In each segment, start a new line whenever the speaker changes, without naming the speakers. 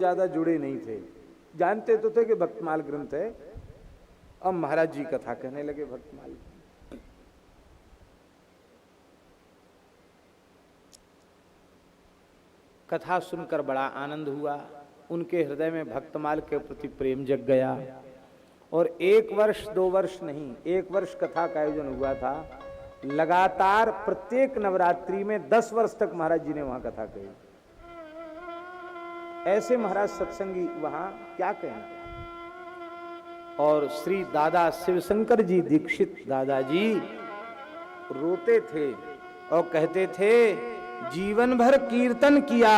ज्यादा जुड़े नहीं थे, जानते तो थे कि भक्तमाल ग्रंथ है। अब महाराज जी कथा कहने लगे भक्तमाल। कथा सुनकर बड़ा आनंद हुआ, उनके हृदय में भक्तमाल के प्रति प्रेम जग गया। और 1 वर्ष 2 वर्ष नहीं, 1 वर्ष कथा का आयोजन हुआ था। लगातार प्रत्येक नवरात्रि में 10 वर्ष तक महाराज जी ने वहां कथा कही। ऐसे महाराज सत्संगी वहां क्या कहना। और श्री दादा शिवशंकर जी दीक्षित दादाजी रोते थे और कहते थे जीवन भर कीर्तन किया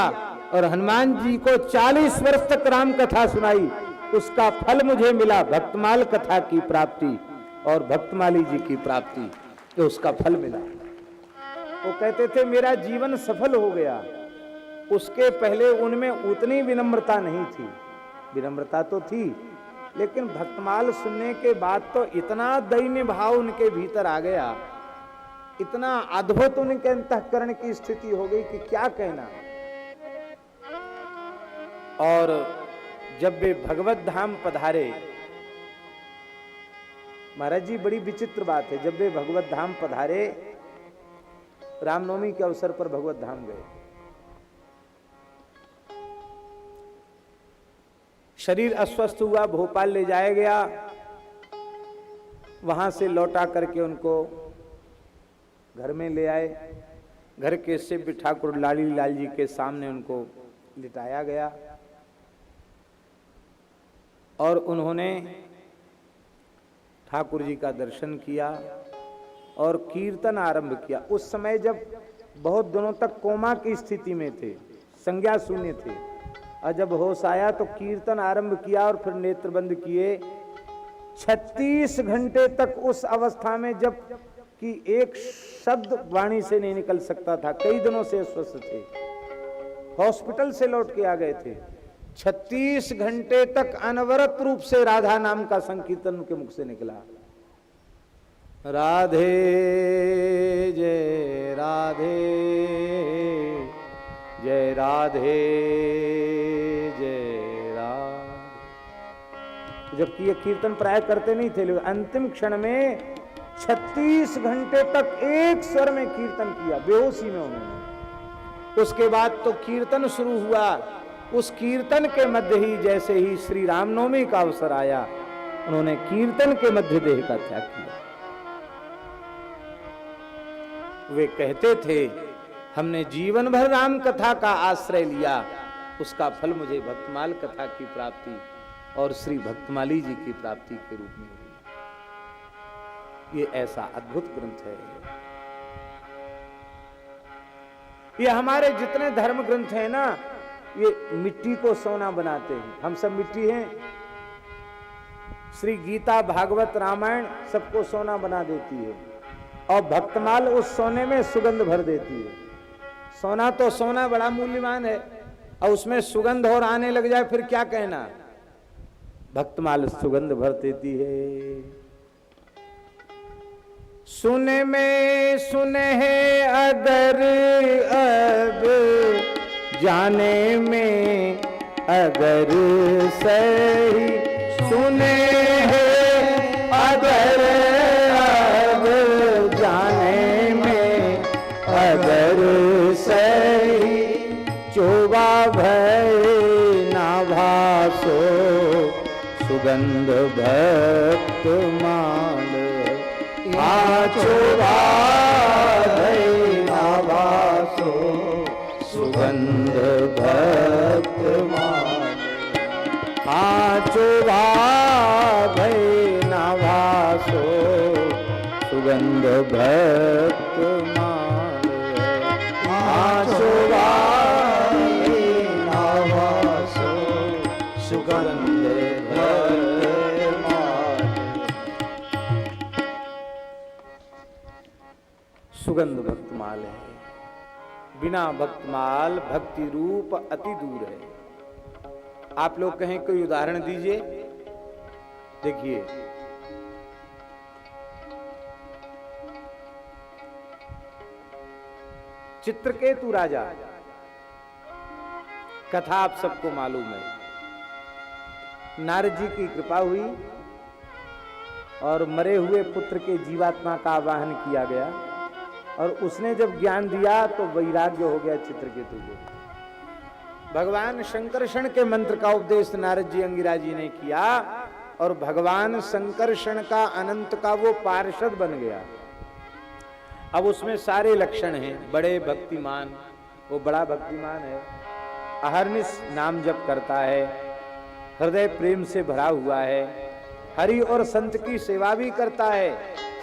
और हनुमान जी को 40 वर्ष तक राम कथा सुनाई, उसका फल मुझे मिला भक्तमाल कथा की प्राप्ति और भक्तमाली जी की प्राप्ति, तो उसका फल मिला। वो कहते थे मेरा जीवन सफल हो गया। उसके पहले उनमें उतनी विनम्रता नहीं थी, विनम्रता तो थी, लेकिन भक्तमाल सुनने के बाद तो इतना दैन्य भाव उनके भीतर आ गया, इतना अद्भुत उनके अंतःकरण की स्थिति हो गई कि क्या कहना। और जब वे भगवत धाम पधारे, महाराज जी बड़ी विचित्र बात है, जब वे भगवत धाम पधारे, रामनवमी के अवसर पर भगवत धाम गए, शरीर अस्वस्थ हुआ, भोपाल ले जाया गया, वहां से लौटा करके उनको घर में ले आए। घर के शिव ठाकुर लाली लाल जी के सामने उनको लिटाया गया और उन्होंने ठाकुर जी का दर्शन किया और कीर्तन आरंभ किया। उस समय जब बहुत दिनों तक कोमा की स्थिति में थे, संज्ञा शून्य थे, और जब होश आया तो कीर्तन आरंभ किया और फिर नेत्र बंद किए। 36 घंटे तक उस अवस्था में जब कि एक शब्द वाणी से नहीं निकल सकता था, कई दिनों से अस्वस्थ थे, हॉस्पिटल से लौट के आ गए थे। 36 घंटे तक अनवरत रूप से राधा नाम का संकीर्तन उनके मुख से निकला। राधे जय राधे, जय राधे जय राधे। जबकि ये कीर्तन प्राय करते नहीं थे, लेकिन अंतिम क्षण में 36 घंटे तक एक स्वर में कीर्तन किया, बेहोशी में उन्होंने। उसके बाद तो कीर्तन शुरू हुआ। उस कीर्तन के मध्य ही जैसे ही श्री रामनवमी का अवसर आया, उन्होंने कीर्तन के मध्य देह का त्याग किया। वे कहते थे हमने जीवन भर राम कथा का आश्रय लिया, उसका फल मुझे भक्तमाल कथा की प्राप्ति और श्री भक्तमाली जी की प्राप्ति के रूप में हुई। ये ऐसा अद्भुत ग्रंथ है। ये हमारे जितने धर्म ग्रंथ हैं ना, ये मिट्टी को सोना बनाते हैं। हम सब मिट्टी हैं। श्री गीता, भागवत, रामायण सबको सोना बना देती है और भक्तमाल उस सोने में सुगंध भर देती है। सोना तो सोना बड़ा मूल्यवान है, और उसमें सुगंध और आने लग जाए फिर क्या कहना। भक्तमाल सुगंध भर देती है। सुने में सुने है अगर अब, जाने में अगर सही। सुने है अगर अब, जाने में अगर सही। चोबा भय ना भासो, सुगंध भक्त माल। चोबा भय ना भासो, सुगंध भक्त माल। चोबा भय ना भासो, सुगंध भक्त माल। चोबा भय ना भासो, सुगंध भक्त माल। सुगंध भक्तमाल है। बिना भक्तमाल भक्ति रूप अति दूर है। आप लोग कहें कोई उदाहरण दीजिए। देखिए, चित्रकेतु राजा कथा आप सबको मालूम है। नारद जी की कृपा हुई और मरे हुए पुत्र के जीवात्मा का आवाहन किया गया और उसने जब ज्ञान दिया तो वैराग्य हो गया चित्रकेतु को। भगवान शंकरषण के मंत्र का उपदेश नारद जी अंगिरा जी ने किया और भगवान शंकरषण का अनंत का वो पार्षद बन गया। अब उसमें सारे लक्षण हैं। बड़े भक्तिमान, वो बड़ा भक्तिमान है, अहर्निश नाम जप करता है, हृदय प्रेम से भरा हुआ है, हरि और संत की सेवा भी करता है,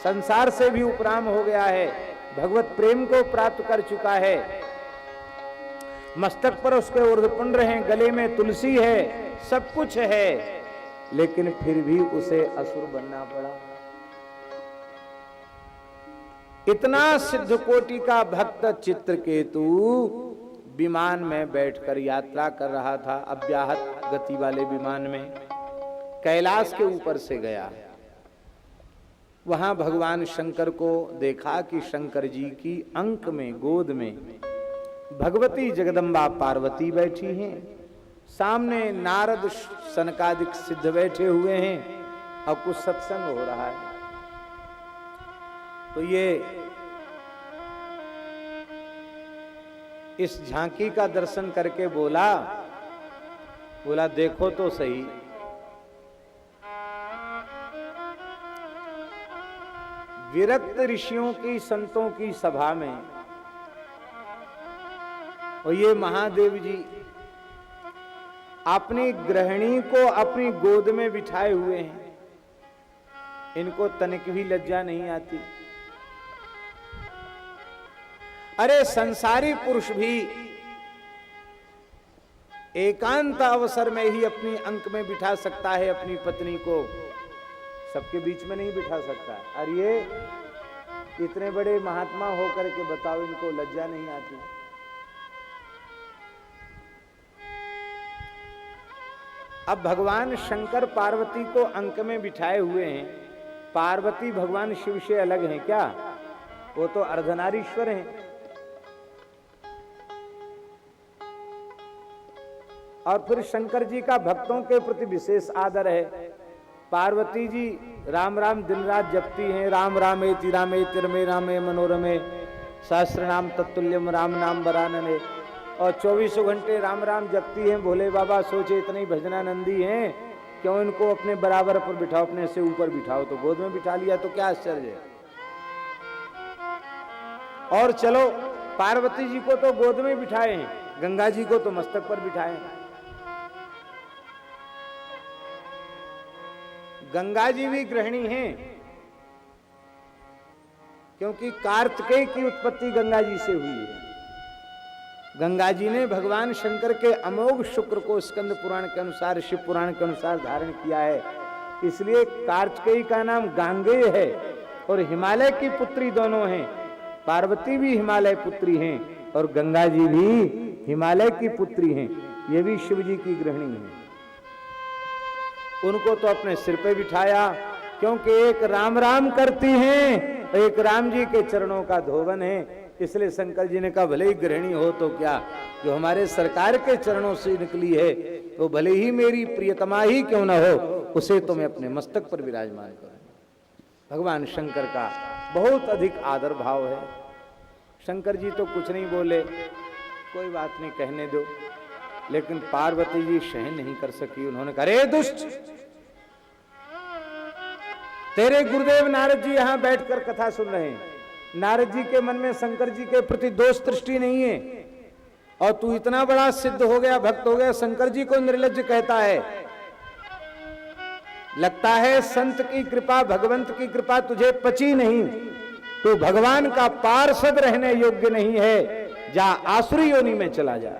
संसार से भी उपराम हो गया है, भगवत प्रेम को प्राप्त कर चुका है, मस्तक पर उसके ऊर्ध्वपुंड हैं, गले में तुलसी है, सब कुछ है, लेकिन फिर भी उसे असुर बनना पड़ा। इतना सिद्ध कोटि का भक्त चित्रकेतु विमान में बैठकर यात्रा कर रहा था, अव्याहत गति वाले विमान में कैलाश के ऊपर से गया। वहां भगवान शंकर को देखा कि शंकर जी की अंक में, गोद में भगवती जगदम्बा पार्वती बैठी हैं, सामने नारद सनकादिक सिद्ध बैठे हुए हैं और कुछ सत्संग हो रहा है। तो ये इस झांकी का दर्शन करके बोला देखो तो सही, विरक्त ऋषियों की, संतों की सभा में और ये महादेव जी अपनी गृहिणी को अपनी गोद में बिठाए हुए हैं, इनको तनिक भी लज्जा नहीं आती। अरे संसारी पुरुष भी एकांत अवसर में ही अपनी अंक में बिठा सकता है अपनी पत्नी को, सबके बीच में नहीं बिठा सकता। और ये इतने बड़े महात्मा होकर के बताओ, इनको लज्जा नहीं आती। अब भगवान शंकर पार्वती को अंक में बिठाए हुए हैं। पार्वती भगवान शिव से अलग हैं क्या? वो तो अर्धनारीश्वर हैं। और फिर शंकर जी का भक्तों के प्रति विशेष आदर है। पार्वती जी राम राम दिन रात जपती हैं, राम रामेति रामेति रमे रामे मनोरमे सहस्र नाम तत्तुल्यम राम नाम वरानने, और 24 घंटे राम राम जपती हैं। भोले बाबा सोचे इतनी भजनानंदी हैं, क्यों इनको अपने बराबर पर बिठाओ, अपने से ऊपर बिठाओ। तो गोद में बिठा लिया तो क्या आश्चर्य है। और चलो पार्वती जी को तो गोद में बिठाए हैं, गंगा जी को तो मस्तक पर बिठाए हैं। गंगा जी भी गृहिणी हैं, क्योंकि कार्तिकेय की उत्पत्ति गंगा जी से हुई है। गंगा जी ने भगवान शंकर के अमोघ शुक्र को स्कंद पुराण के अनुसार, शिव पुराण के अनुसार धारण किया है, इसलिए कार्तिकेय का नाम गांगेय है। और हिमालय की पुत्री दोनों हैं, पार्वती भी हिमालय पुत्री हैं और गंगा जी भी हिमालय की पुत्री हैं। ये भी शिव जी की गृहिणी हैं। उनको तो अपने सिर पे बिठाया, क्योंकि एक राम राम करती हैं, एक राम जी के चरणों का धोवन है। इसलिए शंकर जी ने कहा भले ही गृहिणी हो तो क्या, जो हमारे सरकार के चरणों से निकली है तो भले ही मेरी प्रियतमा ही क्यों ना हो, उसे तो मैं अपने मस्तक पर विराजमान करूं। भगवान शंकर का बहुत अधिक आदर भाव है। शंकर जी तो कुछ नहीं बोले, कोई बात नहीं कहने दो, लेकिन पार्वती जी सहन नहीं कर सकी। उन्होंने कहा अरे दुष्ट, तेरे गुरुदेव नारद जी यहां बैठकर कथा सुन रहे हैं। नारद जी के मन में शंकर जी के प्रति दोष दृष्टि नहीं है, और तू इतना बड़ा सिद्ध हो गया, भक्त हो गया, शंकर जी को निर्लज्ज कहता है। लगता है संत की कृपा, भगवंत की कृपा तुझे पची नहीं, तू भगवान का पार्षद रहने योग्य नहीं है, जा आसुरी योनि में चला जा।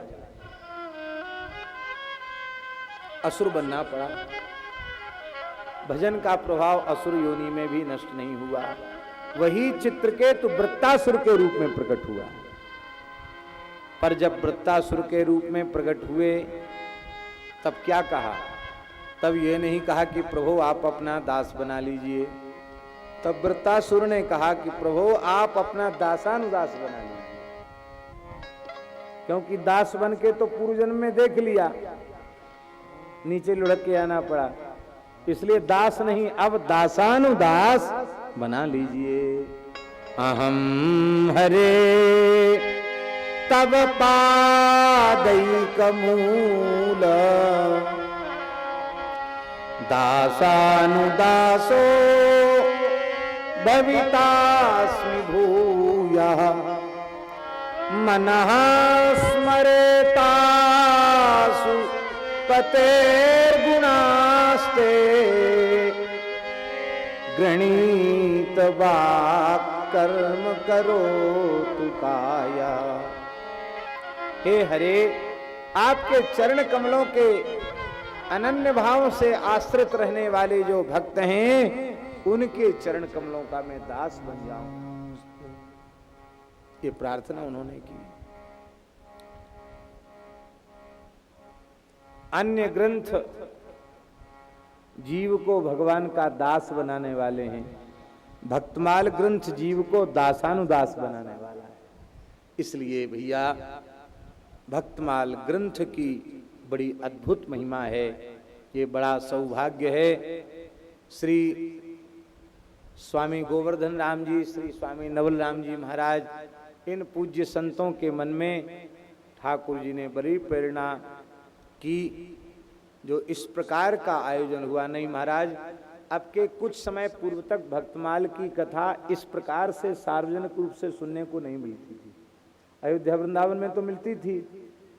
असुर बनना पड़ा। भजन का प्रभाव असुर योनि में भी नष्ट नहीं हुआ। वही चित्रकेतु वृत्तासुर के रूप में प्रकट हुआ। पर जब वृत्तासुर के रूप में प्रकट हुए तब क्या कहा? तब ये नहीं कहा कि प्रभु आप अपना दास बना लीजिए। तब वृत्तासुर ने कहा कि प्रभु आप अपना दासानुदास बना लीजिए। क्योंकि दास बन के तो पूर्व जन्म में देख लिया, नीचे लुढ़क के आना पड़ा, इसलिए दास नहीं, अब दासानुदास बना लीजिए। अहम हरे तब पादैक मूल दासानुदासो भवितास्मि भूयः मनः स्मरेतासु कतेर्गुणास्ते गृणीत वाक् कर्म करोतु काया। हे हरे, आपके चरण कमलों के अनन्य भाव से आश्रित रहने वाले जो भक्त हैं, उनके चरण कमलों का मैं दास बन जाऊं, ये प्रार्थना उन्होंने की। अन्य ग्रंथ जीव को भगवान का दास बनाने वाले हैं, भक्तमाल ग्रंथ जीव को दासानुदास बनाने वाला है। इसलिए भैया भक्तमाल ग्रंथ की बड़ी अद्भुत महिमा है। ये बड़ा सौभाग्य है। श्री स्वामी गोवर्धन राम जी, श्री स्वामी नवल राम जी महाराज, इन पूज्य संतों के मन में ठाकुर जी ने बड़ी प्रेरणा की, जो इस प्रकार का आयोजन हुआ। नहीं महाराज, अब के कुछ समय पूर्व तक भक्तमाल की कथा इस प्रकार से सार्वजनिक रूप से सुनने को नहीं मिलती थी। अयोध्या वृंदावन में तो मिलती थी,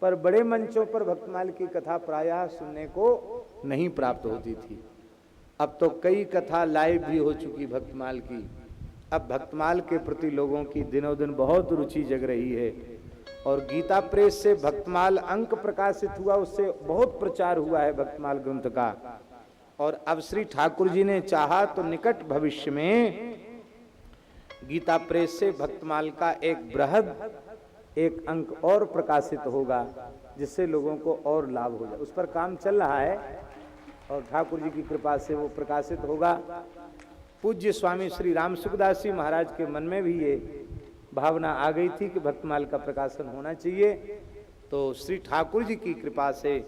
पर बड़े मंचों पर भक्तमाल की कथा प्रायः सुनने को नहीं प्राप्त होती थी। अब तो कई कथा लाइव भी हो चुकी भक्तमाल की। अब भक्तमाल के प्रति लोगों की दिनों दिन बहुत रुचि जग रही है, और गीता प्रेस से भक्तमाल अंक प्रकाशित हुआ, उससे बहुत प्रचार हुआ है भक्तमाल ग्रंथ का। और अब श्री ठाकुर जी ने चाहा तो निकट भविष्य में गीता प्रेस से भक्तमाल का एक बृहद एक अंक और प्रकाशित होगा, जिससे लोगों को और लाभ हो जाए। उस पर काम चल रहा है और ठाकुर जी की कृपा से वो प्रकाशित होगा। पूज्य स्वामी श्री राम सुखदास जी महाराज के मन में भी ये भावना आ गई थी कि भक्तमाल का प्रकाशन होना चाहिए, तो श्री ठाकुर जी की कृपा से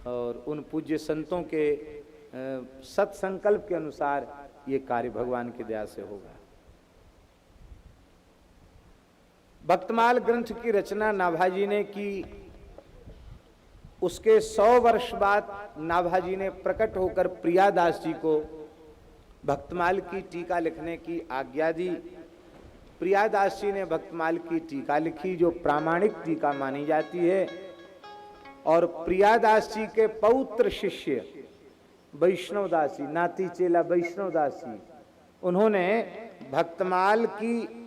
और उन पूज्य संतों के सत्संकल्प के अनुसार ये कार्य भगवान की दया से होगा। भक्तमाल ग्रंथ की रचना नाभाजी ने की। उसके 100 वर्ष बाद नाभाजी ने प्रकट होकर प्रियादास जी को भक्तमाल की टीका लिखने की आज्ञा दी। प्रियादास जी ने भक्तमाल की टीका लिखी, जो प्रामाणिक टीका मानी जाती है। और प्रियादास जी के पौत्र शिष्य वैष्णवदास जी, नाती चेला वैष्णवदास जी, उन्होंने भक्तमाल की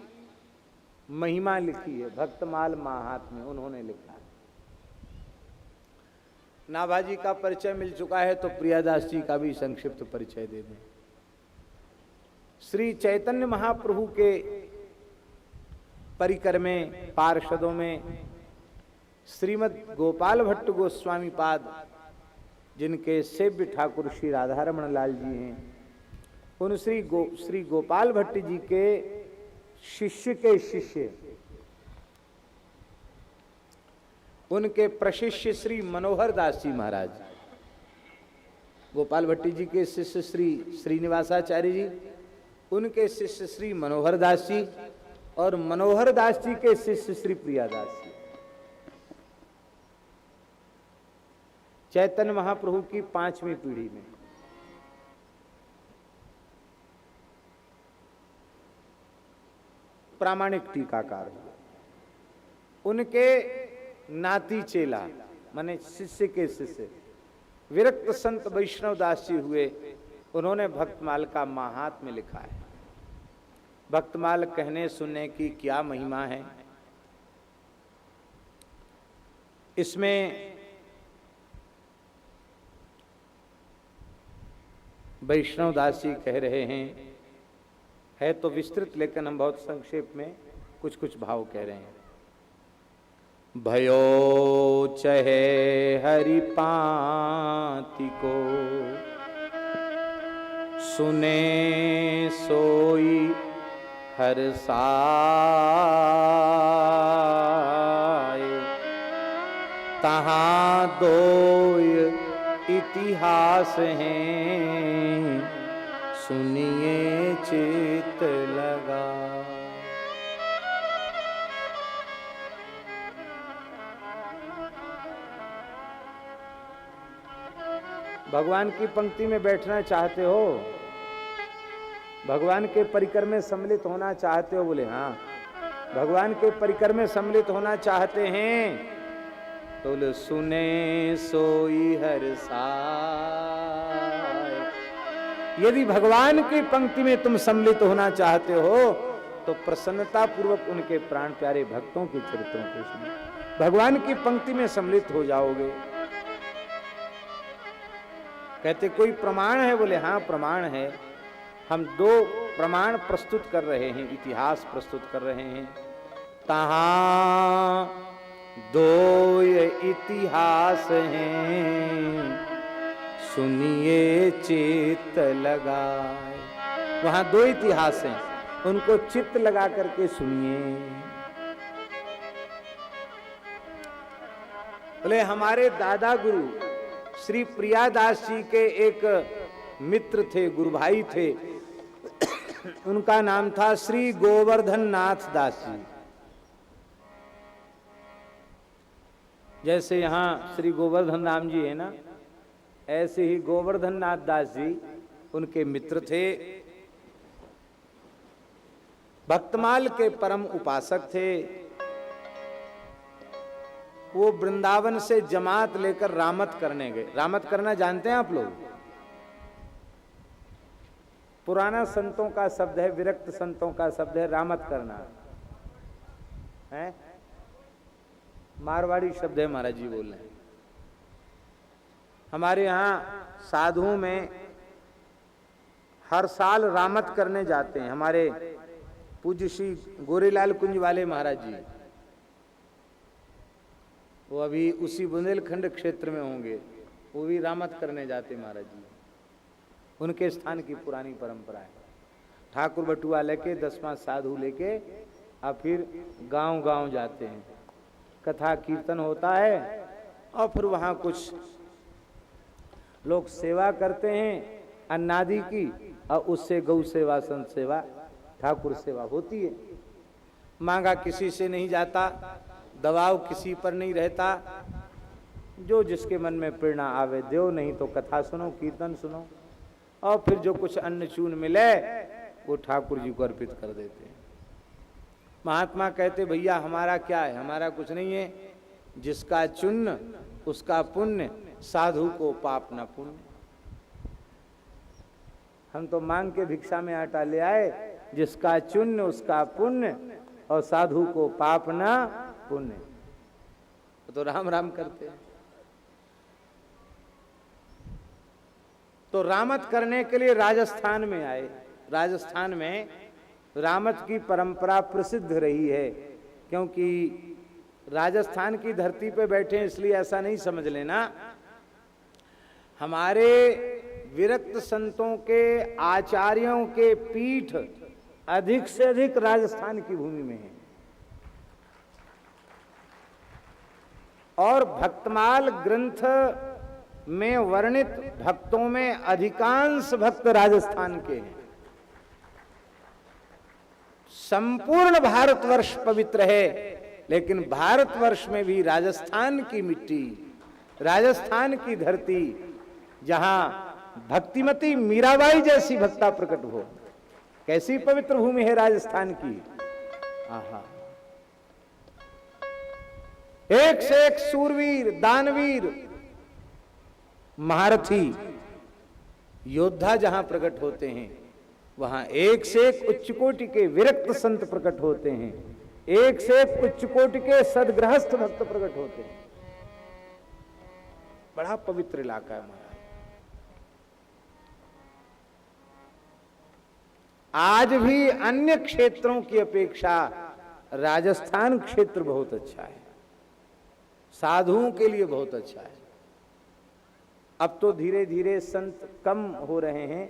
महिमा लिखी है। भक्तमाल महात्म्य उन्होंने लिखा है। नाभाजी का परिचय मिल चुका है, तो प्रियादास जी का भी संक्षिप्त परिचय दे दें। श्री चैतन्य महाप्रभु के परिकर में पार्षदों में श्रीमद् गोपाल भट्ट गोस्वामी पाद, जिनके सेव्य ठाकुर श्री राधारमण लाल जी हैं, उन श्री गोपाल भट्ट जी के शिष्य के शिष्य, उनके प्रशिष्य श्री मनोहर दास जी महाराज, गोपाल भट्टी जी के शिष्य श्री श्रीनिवासाचार्य जी, उनके शिष्य श्री मनोहर दास जी, और मनोहर दास जी के शिष्य श्री प्रियादास जी। चैतन्य महाप्रभु की 5वीं पीढ़ी में प्रामाणिक टीकाकार हुए। उनके नाती चेला माने शिष्य के शिष्य विरक्त संत वैष्णव दास जी हुए। उन्होंने भक्तमाल का महात्म्य लिखा है। भक्तमाल कहने सुनने की क्या महिमा है। इसमें वैष्णव दास जी कह रहे हैं, है तो विस्तृत, लेकिन हम बहुत संक्षेप में कुछ कुछ भाव कह रहे हैं। भयो चहे हरि पाति को, सुने सोई हर साए, दो इतिहास हैं, सुनिए चित लगा। भगवान की पंक्ति में बैठना चाहते हो, भगवान के परिकर में सम्मिलित होना चाहते हो? बोले हाँ। भगवान के परिकर में सम्मिलित होना चाहते हैं तो बोले सुने सोई हर साय। यदि भगवान की पंक्ति में तुम सम्मिलित होना चाहते हो तो प्रसन्नता पूर्वक उनके प्राण प्यारे भक्तों के चरित्रों को सुनो, भगवान की पंक्ति में सम्मिलित हो जाओगे। कहते कोई प्रमाण है? बोले हाँ प्रमाण है। हम दो प्रमाण प्रस्तुत कर रहे हैं, इतिहास प्रस्तुत कर रहे हैं। तहां दो ये इतिहास हैं, सुनिए चित्त लगाए। वहां दो इतिहास हैं, उनको चित्त लगा करके सुनिए। बोले हमारे दादा गुरु श्री प्रियादास जी के एक मित्र थे, गुरु भाई थे, उनका नाम था श्री गोवर्धन नाथ दास जी। जैसे यहाँ श्री गोवर्धन राम जी है ना, ऐसे ही गोवर्धन नाथ दास जी उनके मित्र थे। भक्तमाल के परम उपासक थे। वो वृंदावन से जमात लेकर रामत करने गए। रामत करना जानते हैं आप लोग? पुराना संतों का शब्द है, विरक्त संतों का शब्द है रामत करना है। मारवाड़ी शब्द है, महाराज जी बोल रहे हैं। हमारे यहाँ साधुओं में हर साल रामत करने जाते हैं। हमारे पूज्य श्री गोरेलाल कुंज वाले महाराज जी, वो अभी उसी बुंदेलखंड क्षेत्र में होंगे, वो भी रामत करने जाते महाराज जी। उनके स्थान की पुरानी परंपरा है। ठाकुर बटुआ लेके 10वां साधु लेके अब फिर गांव गांव जाते हैं, कथा कीर्तन होता है और फिर वहां कुछ लोग सेवा करते हैं अन्नादि की, और उससे गौ सेवा, संत सेवा, ठाकुर सेवा होती है। मांगा किसी से नहीं जाता, दबाव किसी पर नहीं रहता। जो जिसके मन में प्रेरणा आवे दो, नहीं तो कथा सुनो, कीर्तन सुनो, और फिर जो कुछ अन्न चून मिले वो ठाकुर जी को अर्पित कर देते हैं। महात्मा कहते भैया हमारा क्या है, हमारा कुछ नहीं है, जिसका चुन्न उसका पुण्य, साधु को पाप न पुण्य। हम तो मांग के भिक्षा में आटा ले आए, जिसका चुन्न उसका पुण्य और साधु को पाप न पुण्य। तो राम राम करते हैं। तो रामत करने के लिए राजस्थान में आए। राजस्थान में रामत की परंपरा प्रसिद्ध रही है, क्योंकि राजस्थान की धरती पे बैठे हैं इसलिए ऐसा नहीं समझ लेना। हमारे विरक्त संतों के आचार्यों के पीठ अधिक से अधिक राजस्थान की भूमि में है, और भक्तमाल ग्रंथ में वर्णित भक्तों में अधिकांश भक्त राजस्थान के हैं। संपूर्ण भारतवर्ष पवित्र है, लेकिन भारतवर्ष में भी राजस्थान की मिट्टी, राजस्थान की धरती, जहां भक्तिमती मीराबाई जैसी भक्ता प्रकट हो, कैसी पवित्र भूमि है राजस्थान की। आहा, एक से एक सूरवीर, दानवीर, महारथी, योद्धा जहां प्रकट होते हैं, वहां एक से एक उच्च कोटि के विरक्त संत प्रकट होते हैं, एक से एक उच्च कोटि के सदगृहस्थ भक्त प्रकट होते हैं। बड़ा पवित्र इलाका है महाराज। आज भी अन्य क्षेत्रों की अपेक्षा राजस्थान क्षेत्र बहुत अच्छा है, साधुओं के लिए बहुत अच्छा है। अब तो धीरे धीरे संत कम हो रहे हैं।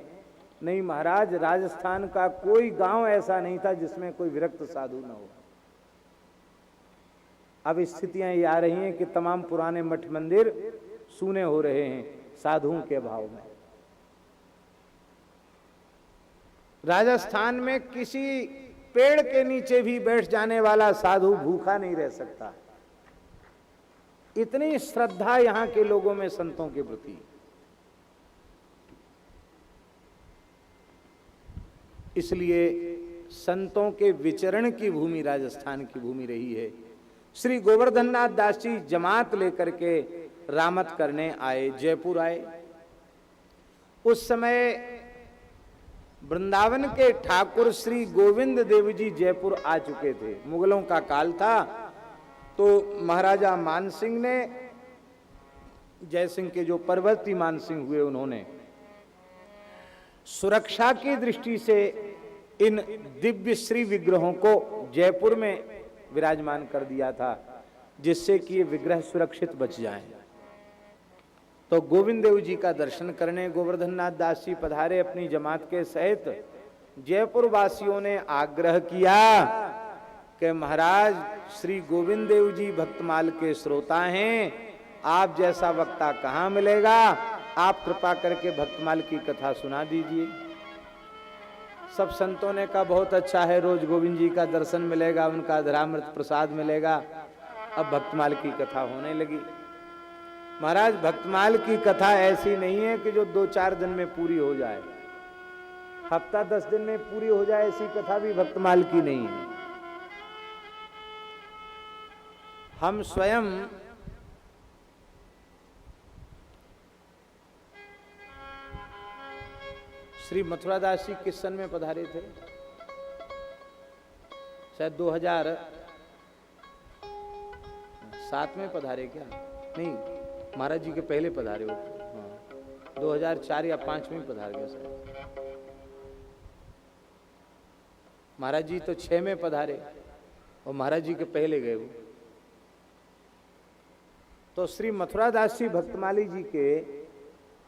नहीं महाराज, राजस्थान का कोई गांव ऐसा नहीं था जिसमें कोई विरक्त साधु न हो। अब स्थितियां ये आ रही हैं कि तमाम पुराने मठ मंदिर सूने हो रहे हैं साधुओं के अभाव में। राजस्थान में किसी पेड़ के नीचे भी बैठ जाने वाला साधु भूखा नहीं रह सकता, इतनी श्रद्धा यहां के लोगों में संतों के प्रति। इसलिए संतों के विचरण की भूमि राजस्थान की भूमि रही है। श्री गोवर्धन नाथ दास जी जमात लेकर के रामत करने आए, जयपुर आए। उस समय वृंदावन के ठाकुर श्री गोविंद देव जी जयपुर आ चुके थे। मुगलों का काल था, तो महाराजा मानसिंह ने, जयसिंह के जो परवर्ती मानसिंह हुए, उन्होंने सुरक्षा की दृष्टि से इन दिव्य श्री विग्रहों को जयपुर में विराजमान कर दिया था, जिससे कि ये विग्रह सुरक्षित बच जाएं। तो गोविंद देव जी का दर्शन करने गोवर्धन नाथ दास जी पधारे अपनी जमात के सहित। जयपुर वासियों ने आग्रह किया कि महाराज श्री गोविंद देव जी भक्तमाल के श्रोता हैं, आप जैसा वक्ता कहाँ मिलेगा, आप कृपा करके भक्तमाल की कथा सुना दीजिए। सब संतों ने कहा बहुत अच्छा है, रोज गोविंद जी का दर्शन मिलेगा, उनका धरामृत प्रसाद मिलेगा। अब भक्तमाल की कथा होने लगी। महाराज भक्तमाल की कथा ऐसी नहीं है कि जो 2-4 दिन में पूरी हो जाए, हफ्ता 10 दिन में पूरी हो जाए, ऐसी कथा भी भक्तमाल की नहीं है। हम स्वयं श्री मथुरादास जी किस सन में पधारे थे? शायद 2007 में पधारे क्या? नहीं, महाराज जी के पहले पधारे हो। हाँ, 2004 या 5 में पधार गए शायद। महाराज जी तो 6 में पधारे और महाराज जी के पहले गए वो। तो श्री मथुरादास जी भक्तमाली जी के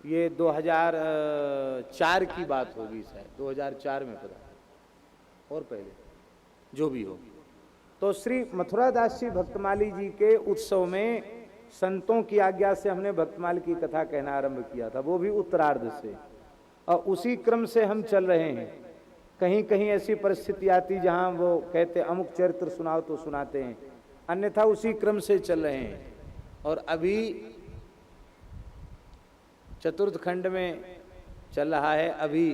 ये 2004 की बात होगी, शायद 2004 में पधारे और पहले जो भी हो। तो श्री मथुरादास जी भक्तमाली जी के उत्सव में संतों की आज्ञा से हमने भक्तमाल की कथा कहना आरंभ किया था, वो भी उत्तरार्ध से, और उसी क्रम से हम चल रहे हैं। कहीं कहीं ऐसी परिस्थिति आती जहां वो कहते अमुक चरित्र सुनाओ तो सुनाते हैं, अन्यथा उसी क्रम से चल रहे हैं। और अभी चतुर्थ खंड में चल रहा है। अभी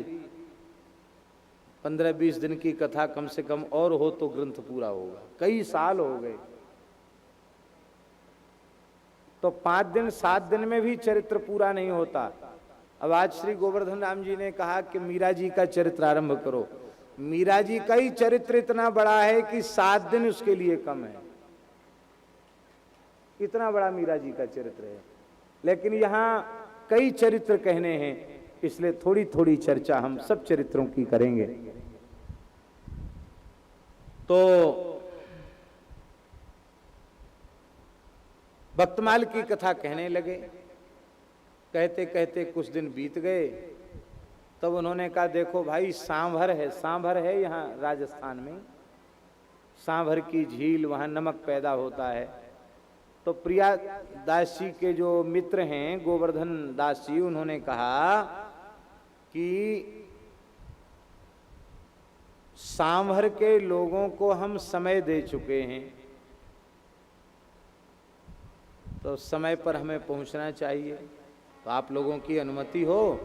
15-20 दिन की कथा कम से कम और हो तो ग्रंथ पूरा होगा। कई साल हो गए, तो 5 दिन 7 दिन में भी चरित्र पूरा नहीं होता। अब आज श्री गोवर्धन राम जी ने कहा कि मीरा जी का चरित्र आरंभ करो। मीरा जी का ही चरित्र इतना बड़ा है कि 7 दिन उसके लिए कम है, इतना बड़ा मीरा जी का चरित्र है। लेकिन यहाँ कई चरित्र कहने हैं, इसलिए थोड़ी थोड़ी चर्चा हम सब चरित्रों की करेंगे। तो भक्तमाल की कथा कहने लगे। कहते कहते कुछ दिन बीत गए, तब उन्होंने कहा देखो भाई, सांभर है, सांभर है यहाँ राजस्थान में, सांभर की झील, वहां नमक पैदा होता है। तो प्रिया दास जी के जो मित्र हैं गोवर्धन दास जी, उन्होंने कहा कि सांभर के लोगों को हम समय दे चुके हैं, तो समय पर हमें पहुंचना चाहिए। तो आप लोगों की अनुमति हो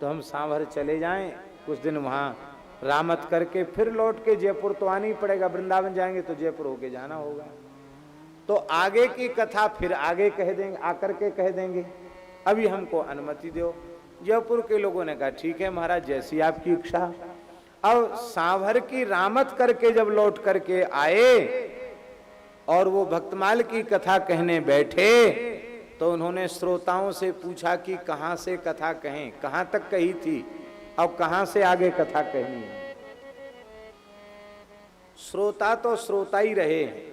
तो हम सांभर चले जाएं, कुछ दिन वहां रामत करके फिर लौट के जयपुर तो आना ही पड़ेगा। वृंदावन जाएंगे तो जयपुर होके जाना होगा। तो आगे की कथा फिर आगे कह देंगे, आकर के कह देंगे, अभी हमको अनुमति दो। जयपुर के लोगों ने कहा ठीक है महाराज, जैसी आपकी इच्छा। अब सांभर की रामत करके जब लौट करके आए और वो भक्तमाल की कथा कहने बैठे, तो उन्होंने श्रोताओं से पूछा कि कहां से कथा कहें, कहां तक कही थी और कहां से आगे कथा कहनी है। श्रोता तो श्रोता ही रहे,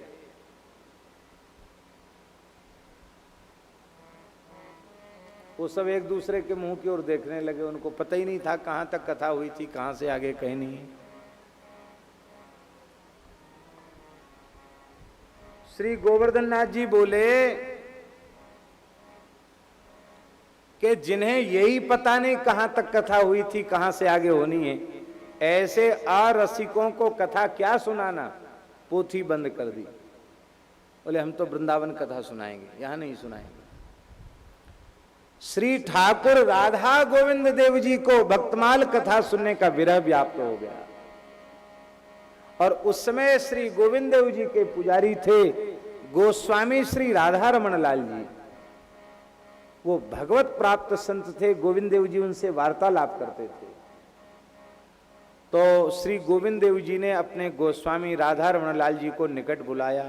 वो सब एक दूसरे के मुंह की ओर देखने लगे। उनको पता ही नहीं था कहां तक कथा हुई थी, कहां से आगे कहनी है। श्री गोवर्धन नाथ जी बोले कि जिन्हें यही पता नहीं कहां तक कथा हुई थी, कहां से आगे होनी है, ऐसे अरसिकों को कथा क्या सुनाना, पोथी बंद कर दी। बोले हम तो वृंदावन कथा सुनाएंगे, यहां नहीं सुनाएंगे। श्री ठाकुर राधा गोविंद देव जी को भक्तमाल कथा सुनने का विरह व्याप्त हो गया। और उस समय श्री गोविंद देव जी के पुजारी थे गोस्वामी श्री राधा रमण लाल जी। वो भगवत प्राप्त संत थे, गोविंद देव जी उनसे वार्तालाप करते थे। तो श्री गोविंद देव जी ने अपने गोस्वामी राधा रमण लाल जी को निकट बुलाया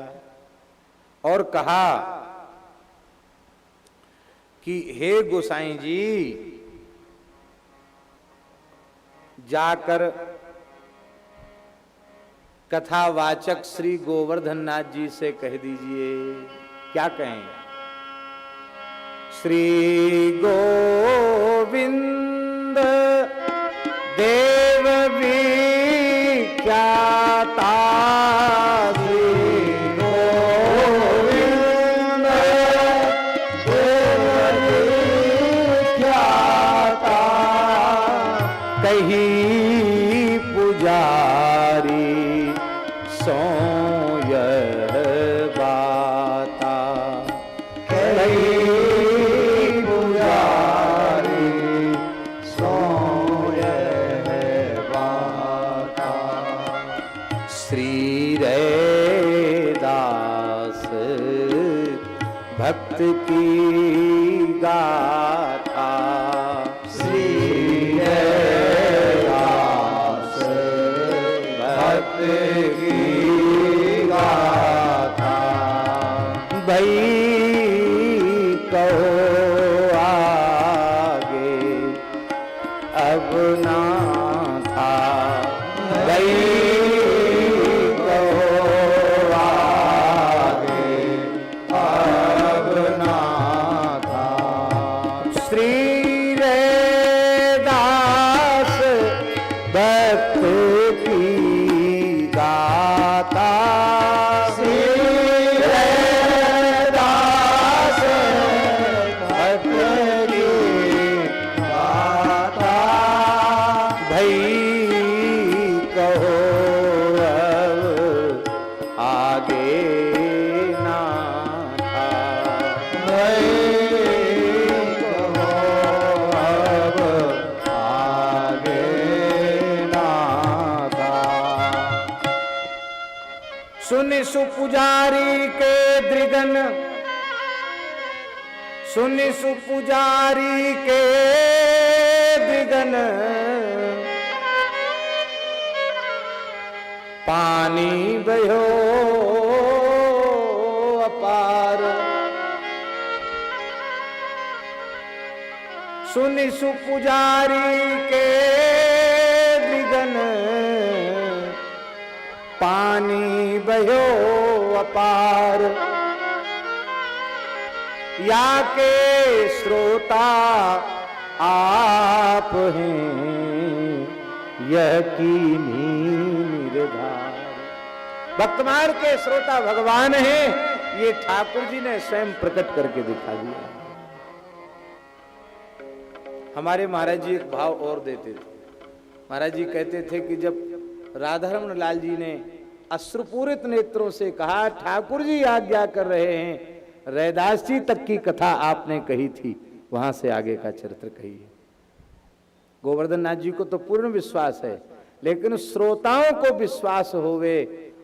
और कहा कि हे गोसाई जी, जाकर कथावाचक श्री गोवर्धन नाथ जी से कह दीजिए। क्या कहें? श्री गोविंद देव विख्याता, श्री गोविंद देव विख्याता, कहीं पुजारी सोय बाता, कहीं पुजारी सोय बाता, श्री रैदास भक्त की गाथा, श्री रैदास भक्त की गाथा, भई कहो आगे अब ना था, भई कहो आगे अब ना था। श्री रैदास भक्त की गाता, श्री रैदास भक्त की गाता, भई कहो अब आगे ना था, भई कहो अब आगे ना था। सुनि सुपुजारी के दृगन, सुनि सुपुजारी के दृगन, पानी बहो अपार, सुनि सुपुजारी के दृगन, पानी बहो अपार, या के श्रोता आप हैं यकीनी निर्धार। भक्तमार के श्रोता भगवान हैं, ये ठाकुर जी ने स्वयं प्रकट करके दिखा दिया। हमारे महाराज जी एक भाव और देते थे। महाराज जी कहते थे कि जब राधारमण लाल जी ने अश्रुपूरित नेत्रों से कहा, ठाकुर जी आज्ञा कर रहे हैं, रैदास जी तक की कथा आपने कही थी, वहां से आगे का चरित्र कहिए। गोवर्धन नाथ जी को तो पूर्ण विश्वास है, लेकिन श्रोताओं को विश्वास होवे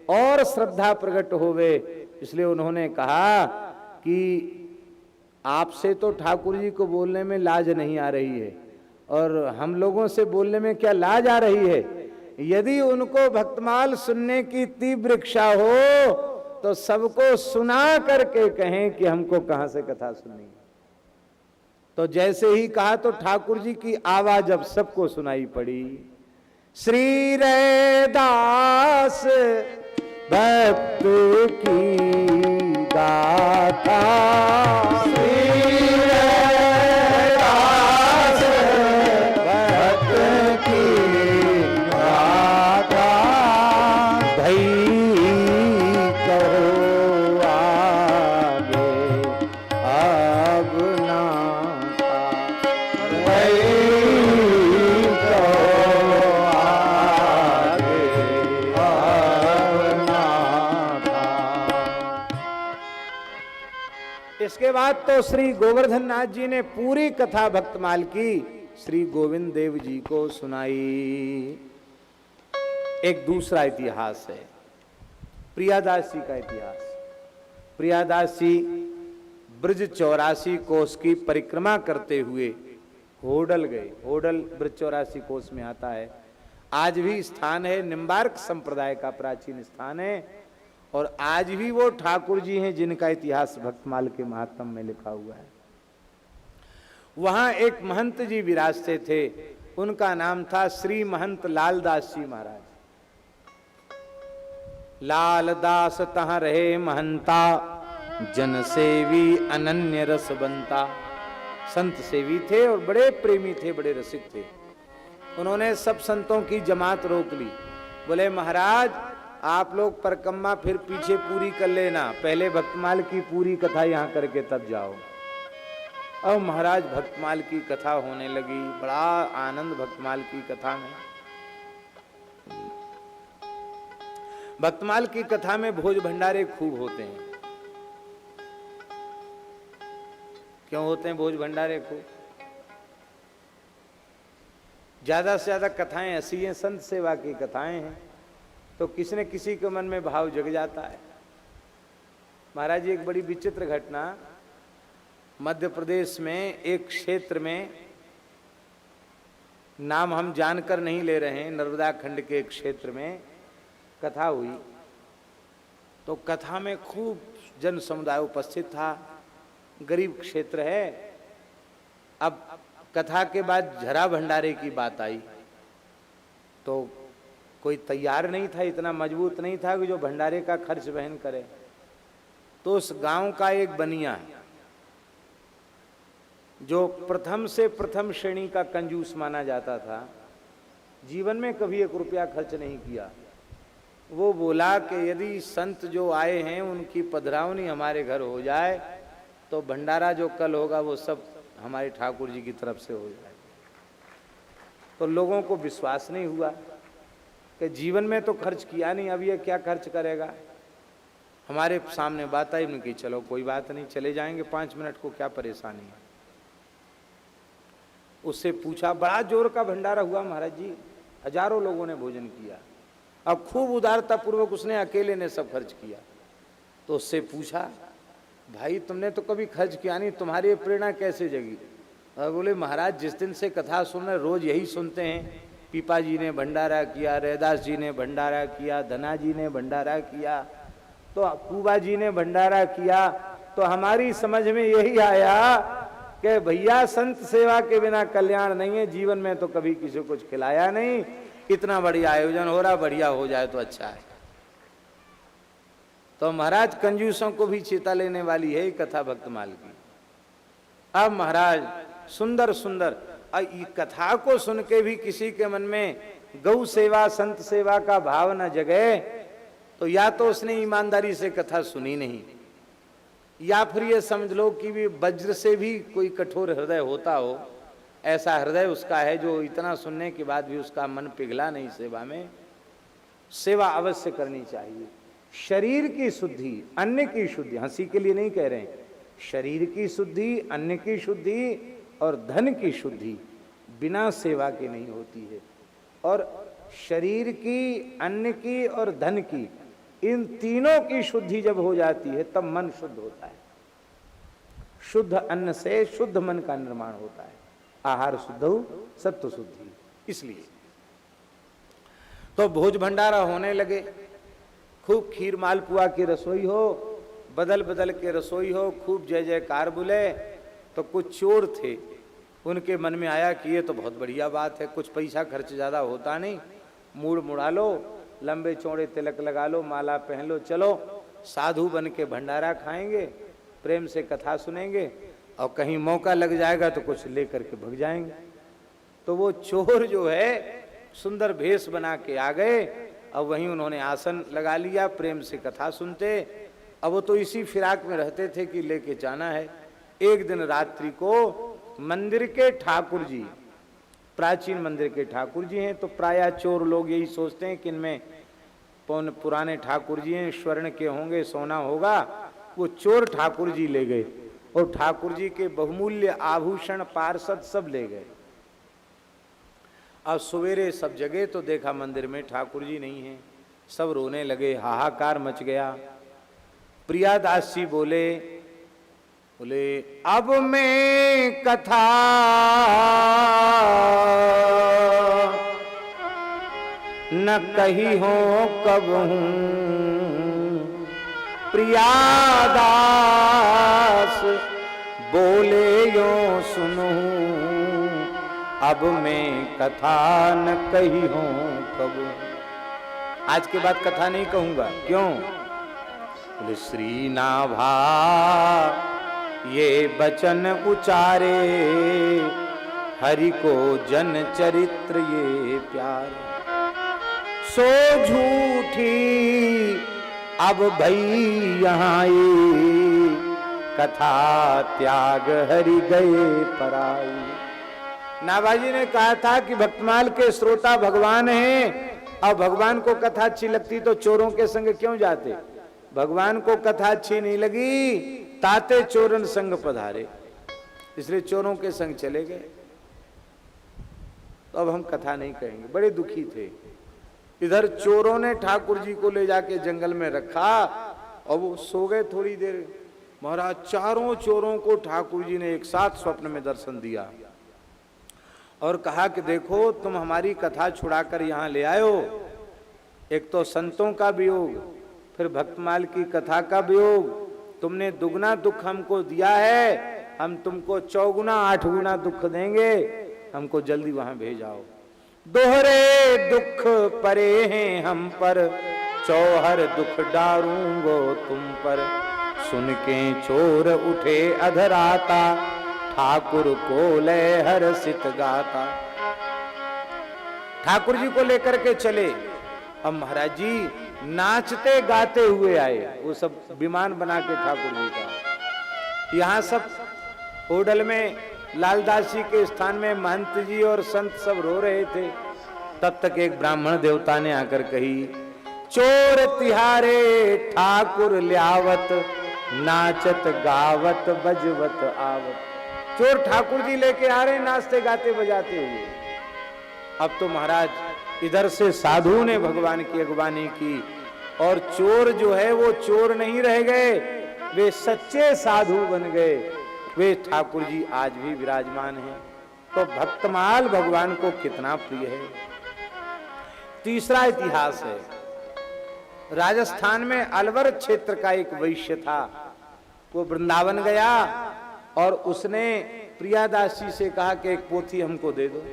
और श्रद्धा प्रकट होवे, इसलिए उन्होंने कहा कि आपसे तो ठाकुर जी को बोलने में लाज नहीं आ रही है, और हम लोगों से बोलने में क्या लाज आ रही है। यदि उनको भक्तमाल सुनने की तीव्र इच्छा हो तो सबको सुना करके कहें कि हमको कहां से कथा सुननी। तो जैसे ही कहा तो ठाकुर जी की आवाज अब सबको सुनाई पड़ी। श्री रैदास भक्त की गाथा, श्री रैदास भक्त की गाथा, भई कहो इसके बाद तो श्री गोवर्धन नाथ जी ने पूरी कथा भक्तमाल की श्री गोविंद देव जी को सुनाई। एक दूसरा इतिहास है प्रियादास जी का इतिहास। प्रियादास जी ब्रज 84 कोस की परिक्रमा करते हुए होडल गए। होडल ब्रज 84 कोस में आता है, आज भी स्थान है, निम्बार्क संप्रदाय का प्राचीन स्थान है। और आज भी वो ठाकुर जी हैं जिनका इतिहास भक्तमाल के महात्म में लिखा हुआ है। वहां एक महंत जी विराजते थे, उनका नाम था श्री महंत लालदास जी महाराज। लालदास तहाँ रहे महंता, जन सेवी अनन्य रस बनता। संत सेवी थे और बड़े प्रेमी थे, बड़े रसिक थे। उन्होंने सब संतों की जमात रोक ली। बोले महाराज आप लोग परिक्रमा फिर पीछे पूरी कर लेना, पहले भक्तमाल की पूरी कथा यहां करके तब जाओ। अब महाराज भक्तमाल की कथा होने लगी, बड़ा आनंद भक्तमाल की कथा में। भक्तमाल की कथा में भोज भंडारे खूब होते हैं। क्यों होते हैं भोज भंडारे खूब? ज्यादा से ज्यादा कथाएं ऐसी हैं, संत सेवा की कथाएं हैं, तो किसी न किसी के मन में भाव जग जाता है। महाराज जी एक बड़ी विचित्र घटना, मध्य प्रदेश में एक क्षेत्र में, नाम हम जानकर नहीं ले रहे हैं, नर्मदा खंड के एक क्षेत्र में कथा हुई। तो कथा में खूब जन समुदाय उपस्थित था, गरीब क्षेत्र है। अब कथा के बाद झरा भंडारे की बात आई, तो कोई तैयार नहीं था, इतना मजबूत नहीं था कि जो भंडारे का खर्च वहन करे। तो उस गांव का एक बनिया जो प्रथम से प्रथम श्रेणी का कंजूस माना जाता था, जीवन में कभी 1 रुपया खर्च नहीं किया, वो बोला कि यदि संत जो आए हैं उनकी पधरावनी हमारे घर हो जाए तो भंडारा जो कल होगा वो सब हमारे ठाकुर जी की तरफ से हो जाएगा। तो लोगों को विश्वास नहीं हुआ कि जीवन में तो खर्च किया नहीं, अब ये क्या खर्च करेगा। हमारे सामने बात आई, उनकी चलो कोई बात नहीं, चले जाएंगे 5 मिनट को, क्या परेशानी है। उससे पूछा, बड़ा जोर का भंडारा हुआ महाराज जी, हजारों लोगों ने भोजन किया। अब खूब उदारता पूर्वक उसने अकेले ने सब खर्च किया। तो उससे पूछा, भाई तुमने तो कभी खर्च किया नहीं, तुम्हारी प्रेरणा कैसे जगी? और बोले महाराज जिस दिन से कथा सुन रहे रोज यही सुनते हैं, पीपा जी ने भंडारा किया, रैदास जी ने भंडारा किया, धना जी ने भंडारा किया, तो कुबा जी ने भंडारा किया। तो हमारी समझ में यही आया कि भैया संत सेवा के बिना कल्याण नहीं है। जीवन में तो कभी किसी को कुछ खिलाया नहीं, इतना बढ़िया आयोजन हो रहा, बढ़िया हो जाए तो अच्छा है। तो महाराज कंजूसों को भी चेता लेने वाली है कथा भक्तमाल की। अब महाराज सुंदर सुंदर, कथा को सुन के भी किसी के मन में गौ सेवा संत सेवा का भाव न जगे, तो या तो उसने ईमानदारी से कथा सुनी नहीं, या फिर ये समझ लो कि भी वज्र से भी कोई कठोर हृदय होता हो, ऐसा हृदय उसका है जो इतना सुनने के बाद भी उसका मन पिघला नहीं सेवा में। सेवा अवश्य करनी चाहिए। शरीर की शुद्धि, अन्न की शुद्धि, हंसी के लिए नहीं कह रहे हैं, शरीर की शुद्धि, अन्न की शुद्धि और धन की शुद्धि बिना सेवा के नहीं होती है। और शरीर की, अन्न की और धन की, इन तीनों की शुद्धि जब हो जाती है तब मन शुद्ध होता है। शुद्ध अन्न से शुद्ध मन का निर्माण होता है। आहार शुद्ध सत्व शुद्धि। इसलिए तो भोज भंडारा होने लगे, खूब खीर मालपुआ की रसोई हो, बदल बदल के रसोई हो, खूब जय जयकार बोले। तो कुछ चोर थे, उनके मन में आया कि ये तो बहुत बढ़िया बात है, कुछ पैसा खर्च ज़्यादा होता नहीं, मूड मुड़ा लो, लंबे चौड़े तिलक लगा लो, माला पहन लो, चलो साधु बन के भंडारा खाएंगे, प्रेम से कथा सुनेंगे, और कहीं मौका लग जाएगा तो कुछ लेकर के भग जाएंगे। तो वो चोर जो है सुंदर भेष बना के आ गए, अब वहीं उन्होंने आसन लगा लिया, प्रेम से कथा सुनते। अब वो तो इसी फिराक में रहते थे कि लेके जाना है। एक दिन रात्रि को मंदिर के ठाकुर जी, प्राचीन मंदिर के ठाकुर जी हैं, तो प्रायः चोर लोग यही सोचते हैं कि इनमें पुराने ठाकुर जी हैं, स्वर्ण के होंगे, सोना होगा। वो चोर ठाकुर जी ले गए और ठाकुर जी के बहुमूल्य आभूषण पार्षद सब ले गए। अब सवेरे सब जगह तो देखा मंदिर में ठाकुर जी नहीं है, सब रोने लगे, हाहाकार मच गया। प्रियादास जी बोले अब मैं कथा न कही हो कब हूं, प्रियादास बोले यो सुनूं, अब मैं कथा न कही हो कब। आज के बाद कथा नहीं कहूंगा। क्यों? बोले श्री नाभा ये बचन उचारे, हरि को जन चरित्र ये प्यारे। सो झूठी अब भई यहाँ ये, कथा त्याग हरि गए पराई। नाभाजी ने कहा था कि भक्तमाल के श्रोता भगवान हैं, अब भगवान को कथा अच्छी लगती तो चोरों के संग क्यों जाते। भगवान को कथा अच्छी नहीं लगी, ताते चोरन संग पधारे, इसलिए चोरों के संग चले गए। तो अब हम कथा नहीं कहेंगे। बड़े दुखी थे। इधर चोरों ने ठाकुर जी को ले जाके जंगल में रखा और वो सो गए थोड़ी देर। महाराज चारों चोरों को ठाकुर जी ने एक साथ स्वप्न में दर्शन दिया और कहा कि देखो तुम हमारी कथा छुड़ाकर यहाँ ले आयो, एक तो संतों का वियोग, फिर भक्तमाल की कथा का वियोग, तुमने दुगना दुख हमको दिया है, हम तुमको 4 गुना 8 गुना दुख देंगे, हमको जल्दी वहां भेजाओ। दोहरे दुख परे हैं हम पर, चौहर दुख डारूंगो तुम पर। सुन के चोर उठे अधराता, ठाकुर को ले हर्षित गाता। ठाकुर जी को लेकर के चले। अब महाराज जी नाचते गाते हुए आए, वो सब विमान बना के ठाकुर जी का। यहाँ सब होटल में लालदास जी के स्थान में महंत जी और संत सब रो रहे थे। तब तक एक ब्राह्मण देवता ने आकर कही, चोर तिहारे ठाकुर ल्यावत, नाचत गावत बजवत आवत। चोर ठाकुर जी लेके आ रहे नाचते गाते बजाते हुए। अब तो महाराज इधर से साधु ने भगवान की अगवानी की और चोर जो है वो चोर नहीं रह गए, वे सच्चे साधु बन गए। वे ठाकुर जी आज भी विराजमान हैं। तो भक्तमाल भगवान को कितना प्रिय है। तीसरा इतिहास है, राजस्थान में अलवर क्षेत्र का एक वैश्य था। वो वृंदावन गया और उसने प्रियादास जी से कहा कि एक पोथी हमको दे दो।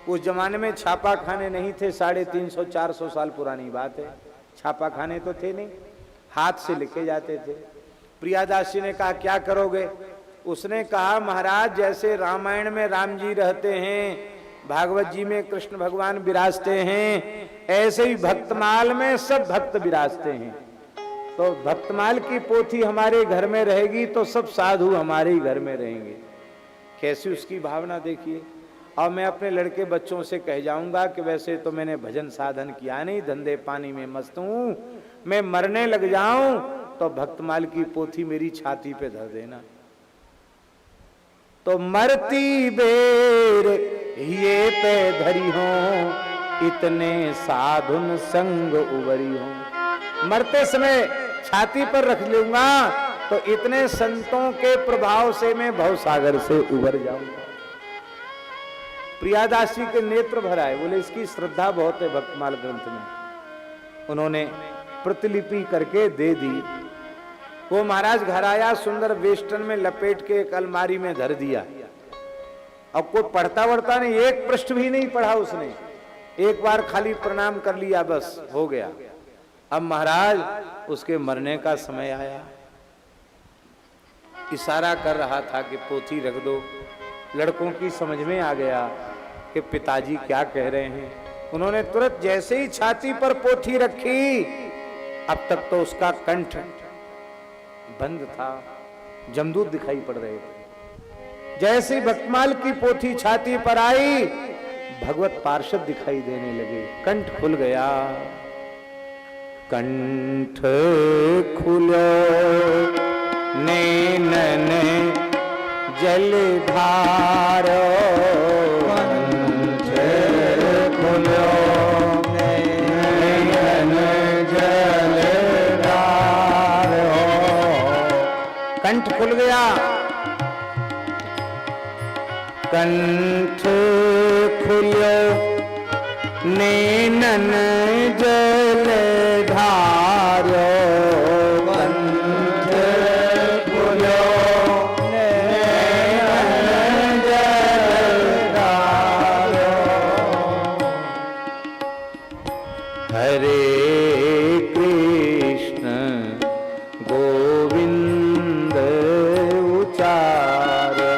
उस जमाने में छापा खाने नहीं थे, 350-400 साल पुरानी बात है। छापा खाने तो थे नहीं, हाथ से लिखे जाते थे। प्रियादास जी ने कहा क्या करोगे? उसने कहा महाराज जैसे रामायण में राम जी रहते हैं, भागवत जी में कृष्ण भगवान विराजते हैं, ऐसे ही भक्तमाल में सब भक्त विराजते हैं। तो भक्तमाल की पोथी हमारे घर में रहेगी तो सब साधु हमारे ही घर में रहेंगे। कैसी उसकी भावना देखिए। और मैं अपने लड़के बच्चों से कह जाऊंगा कि वैसे तो मैंने भजन साधन किया नहीं, धंधे पानी में मस्त हूं, मैं मरने लग जाऊं तो भक्तमाल की पोथी मेरी छाती पे धर देना। तो मरती बेर ये पे धरी हो, इतने साधुन संग उबरी हो। मरते समय छाती पर रख लूंगा तो इतने संतों के प्रभाव से मैं भवसागर से उबर जाऊंगा। प्रियादास जी के नेत्र भर आए, बोले इसकी श्रद्धा बहुत है भक्तमाल ग्रंथ में। उन्होंने प्रतिलिपि करके दे दी। वो महाराज घर आया, सुंदर वेस्टर्न में लपेट के एक अलमारी में धर दिया। अब कोई पढ़ता वढ़ता नहीं, एक पृष्ठ भी नहीं पढ़ा उसने, एक बार खाली प्रणाम कर लिया, बस हो गया। अब महाराज उसके मरने का समय आया, इशारा कर रहा था कि पोथी रख दो। लड़कों की समझ में आ गया कि पिताजी क्या कह रहे हैं। उन्होंने तुरंत जैसे ही छाती पर पोथी रखी, अब तक तो उसका कंठ बंद था, जमदूत दिखाई पड़ रहे थे। जैसे ही भक्तमाल की पोथी छाती पर आई, भगवत पार्षद दिखाई देने लगे, कंठ खुल गया। कंठ खुलो नैनन कंठ खुल गया, कंठ खुल्यो नैनन जल धारो, कंठ खुल्यो नैनन जल धारो। हरे कृष्ण गोविंद उचारो,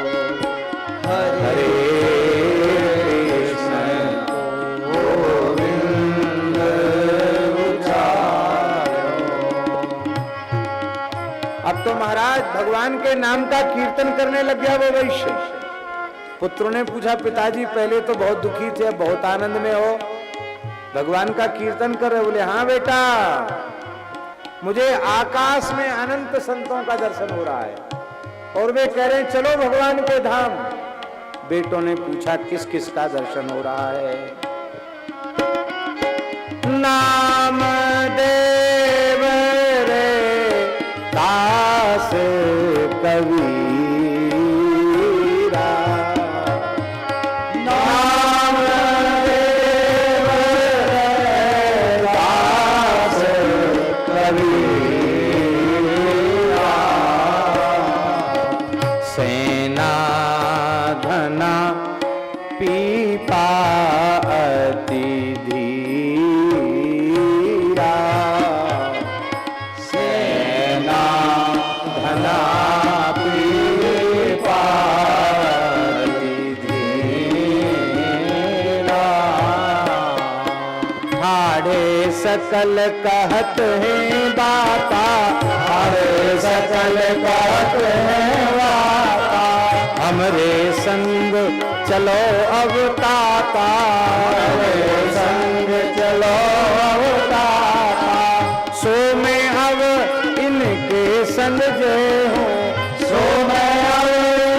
हरे कृष्ण गोविंद उचारो। अब तो महाराज भगवान के नाम का कीर्तन करने लग गया वो वैश्य। पुत्रों ने पूछा, पिताजी पहले तो बहुत दुखी थे, अब बहुत आनंद में हो, भगवान का कीर्तन कर रहे? बोले हाँ बेटा, मुझे आकाश में अनंत संतों का दर्शन हो रहा है और वे कह रहे हैं चलो भगवान के धाम। बेटों ने पूछा किस किस का दर्शन हो रहा है? नाम देव रे दास कबीरा, नाम देव रे दास कबीरा। सेना धना पीपा अति धीरा, सेना धना पीपा अति धीरा। हाड़े सकल कहत हैं बाता, हाड़े सकल कहत हैं बाता, हमरे संग चलो अब ताता, हमरे संग चलो अब ताता। सो मैं अब इनके संग जय हूँ, सो मैं अब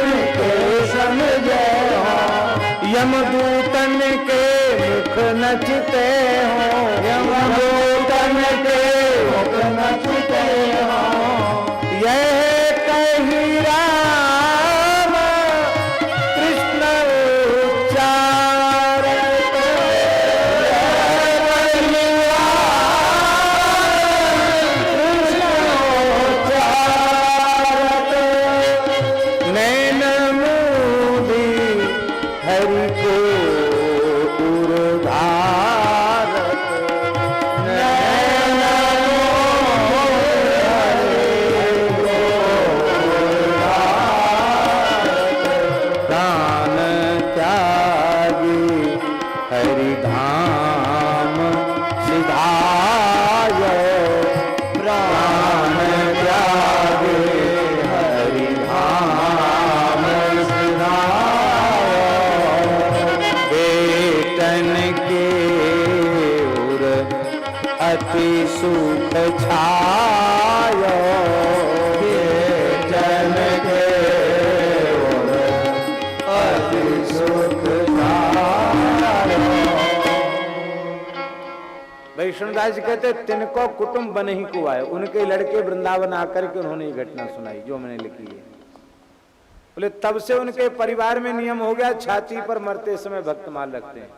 इनके संग जय हूँ। यमदूतन के मुख नचते हो, यमदूतन के मुख नचते हो। यह कही राम कृष्ण उच्चारत, कृष्ण उच्चारत। नैन मूंदी हरि को उर्धारत, नैन प्राण त्यागी हरिधाम सिधायो, प्राण त्यागी हरिधाम सिधायो। बेटन के उर अति सुख छायो, बेटन के उर अति सुख छायो। वैष्णवदास जी कहते तिनको कुटुंब बन ही को आए, उनके लड़के वृंदावन आकर के उन्होंने ये घटना सुनाई जो मैंने लिखी है। बोले तब से उनके परिवार में नियम हो गया, छाती पर मरते समय भक्तमाल रखते हैं।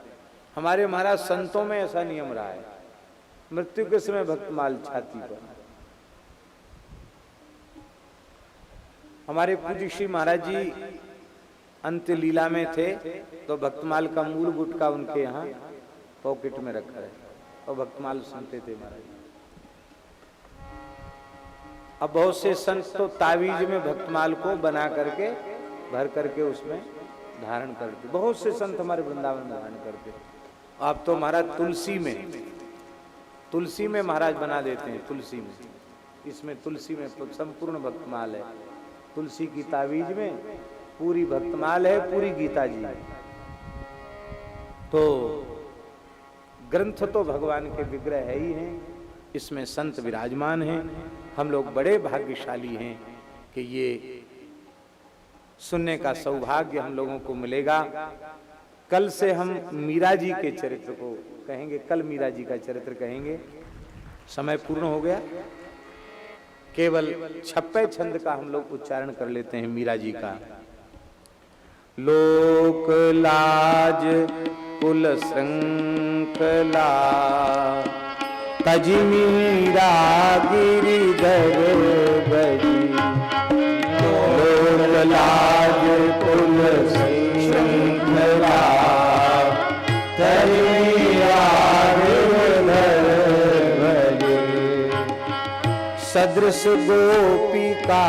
हमारे महाराज संतों में ऐसा नियम रहा है, मृत्यु के समय भक्तमाल छाती पर। हमारे पूज्य श्री महाराज जी अंत्य लीला में थे तो भक्तमाल का मूल गुटका उनके यहाँ पॉकेट में रखा है और भक्तमाल सुनते थे महाराज। अब बहुत से संत तो तावीज में भक्तमाल को बना करके भर करके उसमें धारण करते, बहुत से संत हमारे वृंदावन में धारण करते। अब तो महाराज तुलसी में महाराज बना देते हैं, तुलसी में, इसमें तुलसी में संपूर्ण भक्तमाल है, तुलसी की तावीज में पूरी भक्तमाल है, पूरी गीता जी है। तो ग्रंथ तो भगवान के विग्रह है ही हैं, इसमें संत विराजमान हैं। हम लोग बड़े भाग्यशाली हैं कि ये सुनने का सौभाग्य हम लोगों को मिलेगा। कल से हम मीरा जी के चरित्र को कहेंगे, कल मीरा जी का चरित्र कहेंगे। समय पूर्ण हो गया केवल 56 छंद का हम लोग उच्चारण कर लेते हैं मीरा जी का। लोक लाज कुल श्रृंखला तज मीरा गिरिधर बजी। लोक लाज कुल श्रृंखला तज मीरा गिरिधर बजी। सदृश गोपिका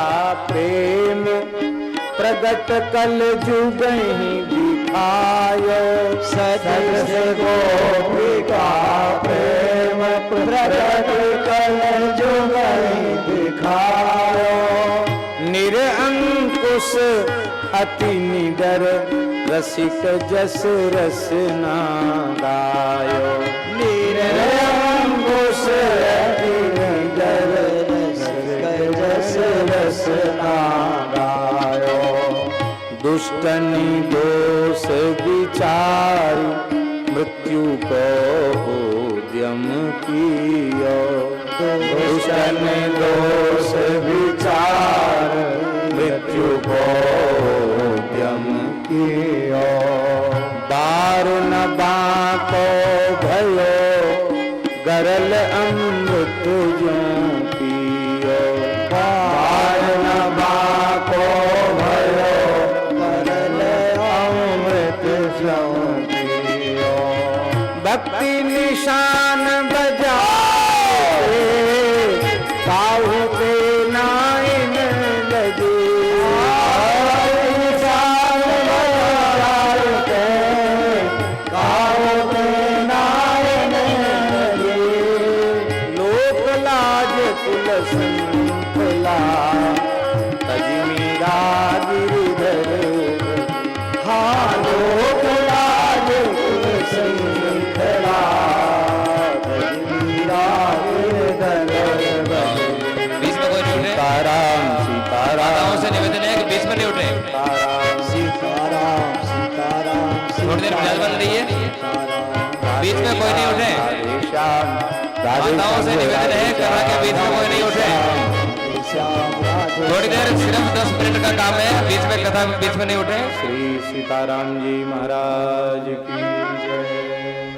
प्रेम प्रगट कल जुगहि दिखायो। सदृश गोपिका प्रेम प्रगट कल जुगहि दिखायो। निरंकुश अति निडर रसिक जस रसना गायो। निरंकुश अति निडर रसिक जस रसना गायो। दुष्टनि दोष विचारी मृत्यु को उद्यम कियो। दुष्टनि दोष विचार मृत्यु को उद्यम कियो। दारुण बाको भयो गरल अमृत जो पियो। दारुण बाको भयो गरल अमृत जो पियो। भक्ति निशान बजाए काहू पे नाइन लगे। निशान बजाए काहू पे नाइन लगे। लोक लाज कुल श्रृंखला तज मीरा गिरिधर। हाँ लोक लाज कुल श्रृंखला तज मीरा गिरिधर।
बीच में कोई नहीं उठे।
सीताराम सीताराम।
माताओं से निवेदन है कि बीच में नहीं उठे।
सीताराम सीताराम।
थोड़ी देर मिजाज बन रही है, बीच में कोई नहीं उठे। माताओं से निवेदन है करा के बीच में कोई नहीं उठे। थोड़ी देर सिर्फ 10 मिनट का काम है, बीच में कथा बीच में नहीं उठे।
श्री सीताराम जी महाराज की जय।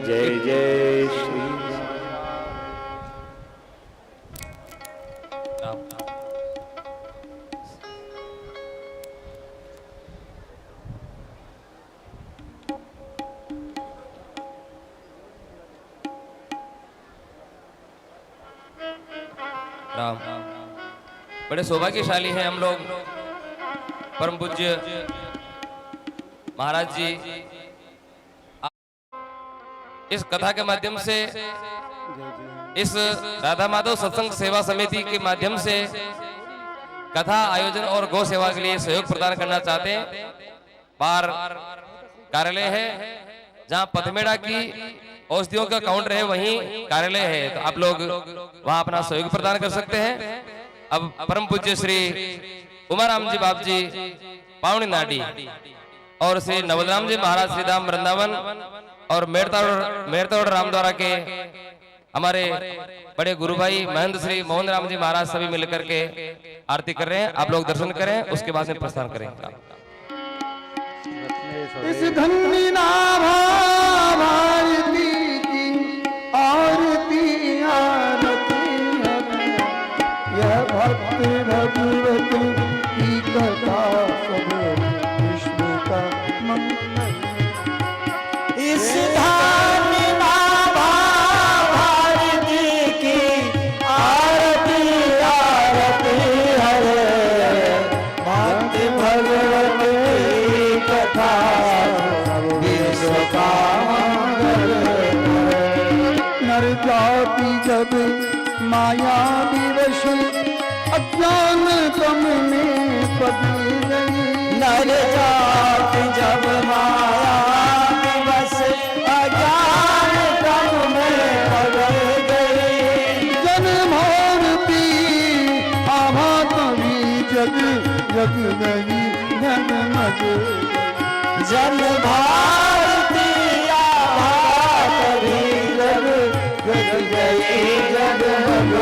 जय जय श्री
राम। बड़े सौभाग्यशाली हैं हम लोग, परम पूज्य महाराज जी इस कथा के माध्यम से, इस राधा माधव सत्संग सेवा समिति के माध्यम से कथा आयोजन और गौ सेवा के लिए सहयोग प्रदान करना चाहते हैं। बाहर कार्यालय है जहां पथमेड़ा की औषधियों का काउंटर है, वहीं कार्यालय है, तो आप लोग वहां अपना सहयोग प्रदान कर सकते हैं। अब परम पूज्य श्री उमाराम जी बाप जी पावनी नाडी और श्री नवलराम जी महाराज श्री धाम वृंदावन और मेरतौड़ रामद्वारा के हमारे बड़े गुरु भाई महेंद्र श्री मोहन राम जी महाराज सभी मिलकर के आरती कर रहे हैं। आप लोग दर्शन करें, उसके बाद में प्रस्थान करें।
इस धन्य नाभा भारती की आरती आरती यह भक्त भगवती की कथा सब विष्णु का मंगल। इस धन्य नाभा भारती की आरती आरती है भक्त भगवती की कथा नर जाति जब माया विवश अज्ञान तम में पड़ी गई। नर जाति जब माया विवश अज्ञान तम में पड़ गई। जन्म मूर्ति आभा कभी जग जग गई जगमग। जन भारती आभा कभी जग जग गई जगमग।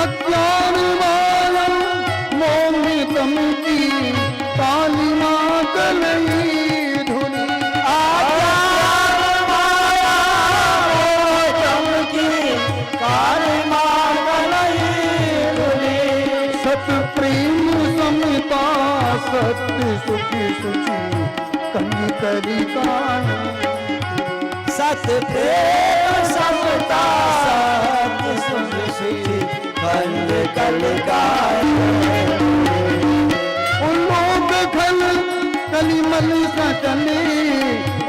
अज्ञान सत प्रेम समता सत्य सुखी सुचि कंजी कलिकाय
सत प्रेम समता सत्य सुखी कंजी कलिकाय
उलोक खल कलिमल सकले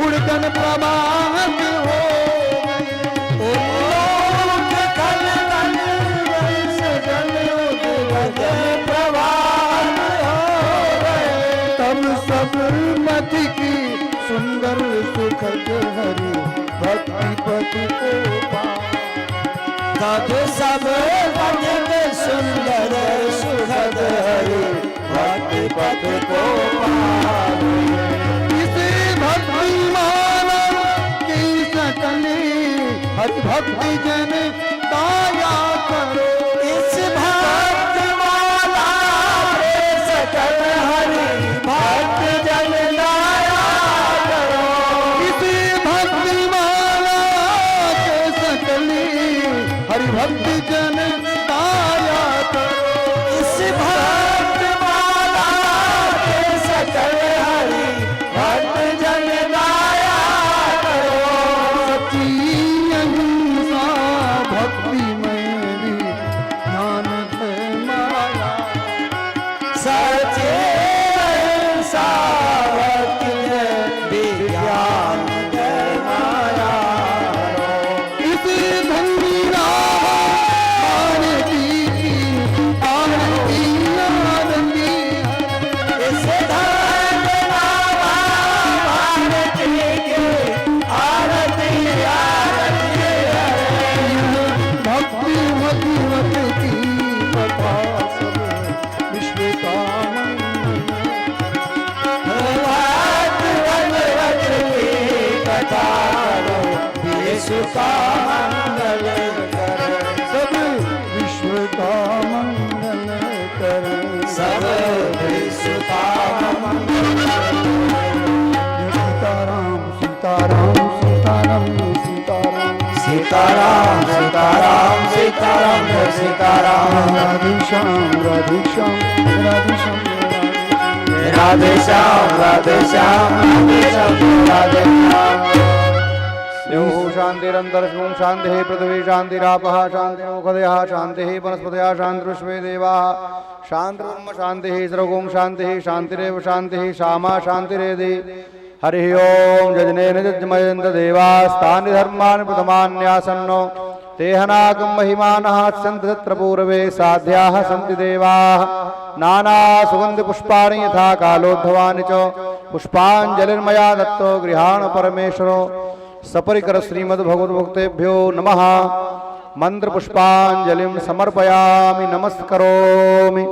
उड़गन प्रभात हो मति की सुंदर सुखद हरि भक्ति पति को
तब सब मति की सुंदर सुखद हरि भक्ति पति को
इसे भक्ति माला की सकले हरि भक्ति जन दाया करो
इस भक्ति माला के सकल हरि भक्ति जन दाया करो
इसी भक्ति माला के सकले हरि भक्ति जन दाया करो
इस भक्ति माला के सकल हरि भक्ति जन दाया करो
सच्ची अहिंसा भक्ति में भी ज्ञान है माया
सच्चे अहिंसा भक्ति में विज्ञान है माया
इसी धन्वी आरती आरती आरती
इस धर्म नामा भारती की आरती आरती
भक्ति भगवत की कथा सब विश्व का
भगवत भगवत की कथा विश्व का मंगल करे
सब विश्व का मंगल करे
सब विश्व का मंगल
सीताराम सीताराम सीताराम सीताराम
सीताराम सीताराम सीताराम सीताराम
राधे श्याम राधे श्याम राधे श्याम
राधे श्याम राधे श्याम राधे श्याम राधे श्याम
यो शांतिरंतर शांति पृथ्वी शांतिरापः शांतिर्मुखदयः शांतिः वनस्पतयः शान्तिर्विश्वे देवाः शान्तिर्ब्रह्म शान्तिः सर्वगुं शान्तिः शान्तिरेव शान्तिः श्यामा शान्तिरेधि हरिः ओम जजनेन जजमयन्त देवास्तानि धर्माणि प्रथमान्यासन्नो तेहनाकं महिमानः सन्ति तत्र पूर्वे साध्याः सन्ति देवाः नाना सुगन्धि पुष्पाणि यथा कालोद्भवानि च पुष्पाञ्जलिर्मया दत्तो गृहाण परमेश्वरो सपरिकर श्रीमद्भगवद्भक्तेभ्यो नमः मंत्र पुष्पांजलिं समर्पयामि नमस्करोमि।